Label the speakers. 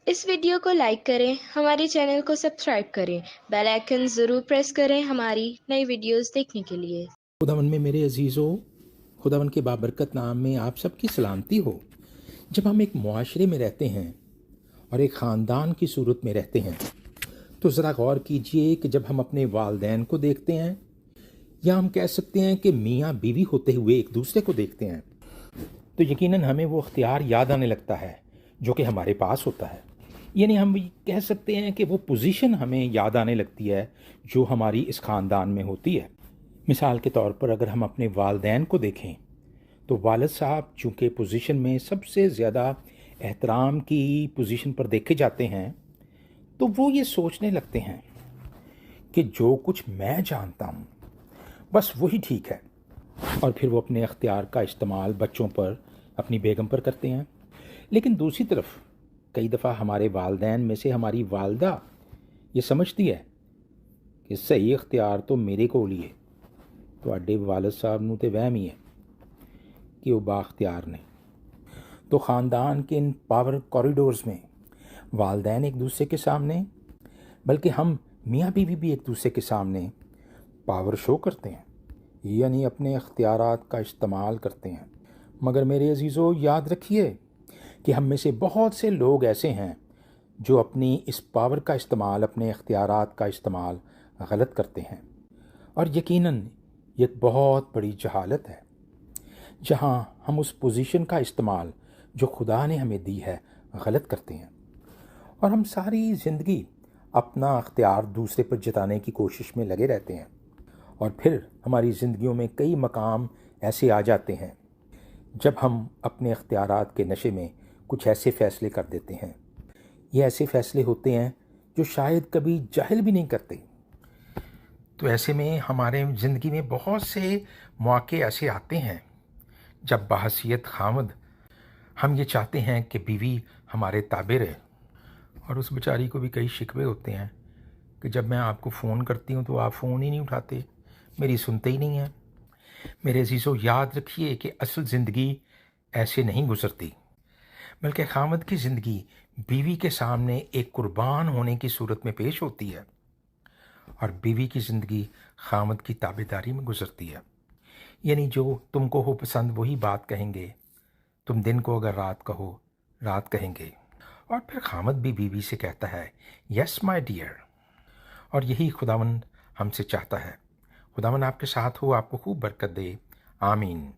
Speaker 1: اس video کو like کریں، ہمارے چینل کو سبسکرائب کریں، بیل آئیکن ضرور پریس کریں ہماری نئی ویڈیوز دیکھنے کے لیے۔
Speaker 2: خداوند میں میرے عزیزو، خداوند کے بابرکت نام میں آپ سب کی سلامتی ہو۔ جب ہم ایک معاشرے میں رہتے ہیں اور ایک خاندان کی صورت میں رہتے ہیں تو ذرا غور کیجئے کہ جب ہم اپنے والدین کو دیکھتے ہیں یا ہم کہہ سکتے ہیں کہ میاں بیوی ہوتے ہوئے ایک دوسرے کو دیکھتے ہیں تو یقیناً ہمیں وہ اختیار یاد آنے لگتا ہے جو کہ ہمارے پاس ہوتا ہے۔ یعنی ہم کہہ سکتے ہیں کہ وہ پوزیشن ہمیں یاد آنے لگتی ہے جو ہماری اس خاندان میں ہوتی ہے۔ مثال کے طور پر اگر ہم اپنے والدین کو دیکھیں تو والد صاحب چونکہ پوزیشن میں سب سے زیادہ احترام کی پوزیشن پر دیکھے جاتے ہیں تو وہ یہ سوچنے لگتے ہیں کہ جو کچھ میں جانتا ہوں بس وہی ٹھیک ہے، اور پھر وہ اپنے اختیار کا استعمال بچوں پر، اپنی بیگم پر کرتے ہیں۔ لیکن دوسری طرف کئی دفعہ ہمارے والدین میں سے ہماری والدہ یہ سمجھتی ہے کہ صحیح اختیار تو میرے کو لیے تو والد صاحب نو تے وہم ہی ہے کہ وہ بااختیار نے۔ تو خاندان کے ان پاور کوریڈورز میں والدین ایک دوسرے کے سامنے، بلکہ ہم میاں بیوی بھی ایک دوسرے کے سامنے پاور شو کرتے ہیں، یعنی اپنے اختیارات کا استعمال کرتے ہیں۔ مگر میرے عزیزو یاد رکھیے کہ ہم میں سے بہت سے لوگ ایسے ہیں جو اپنی اس پاور کا استعمال، اپنے اختیارات کا استعمال غلط کرتے ہیں، اور یقیناً یہ ایک بہت بڑی جہالت ہے جہاں ہم اس پوزیشن کا استعمال جو خدا نے ہمیں دی ہے غلط کرتے ہیں، اور ہم ساری زندگی اپنا اختیار دوسرے پر جتانے کی کوشش میں لگے رہتے ہیں، اور پھر ہماری زندگیوں میں کئی مقام ایسے آ جاتے ہیں جب ہم اپنے اختیارات کے نشے میں کچھ ایسے فیصلے کر دیتے ہیں۔ یہ ایسے فیصلے ہوتے ہیں جو شاید کبھی جاہل بھی نہیں کرتے۔ تو ایسے میں ہمارے زندگی میں بہت سے مواقع ایسے آتے ہیں جب بحیثیت خاوند ہم یہ چاہتے ہیں کہ بیوی ہمارے تابع رہے، اور اس بیچاری کو بھی کئی شکوے ہوتے ہیں کہ جب میں آپ کو فون کرتی ہوں تو آپ فون ہی نہیں اٹھاتے، میری سنتے ہی نہیں ہیں۔ میرے عزیزو یاد رکھیے کہ اصل زندگی ایسے نہیں گزرتی، بلکہ خاوند کی زندگی بیوی کے سامنے ایک قربان ہونے کی صورت میں پیش ہوتی ہے، اور بیوی کی زندگی خاوند کی تابعداری میں گزرتی ہے۔ یعنی جو تم کو ہو پسند وہی بات کہیں گے، تم دن کو اگر رات کہو رات کہیں گے، اور پھر خاوند بھی بیوی سے کہتا ہے یس مائی ڈیئر، اور یہی خداوند ہم سے چاہتا ہے۔ خداوند آپ کے ساتھ ہو، آپ کو خوب برکت دے، آمین۔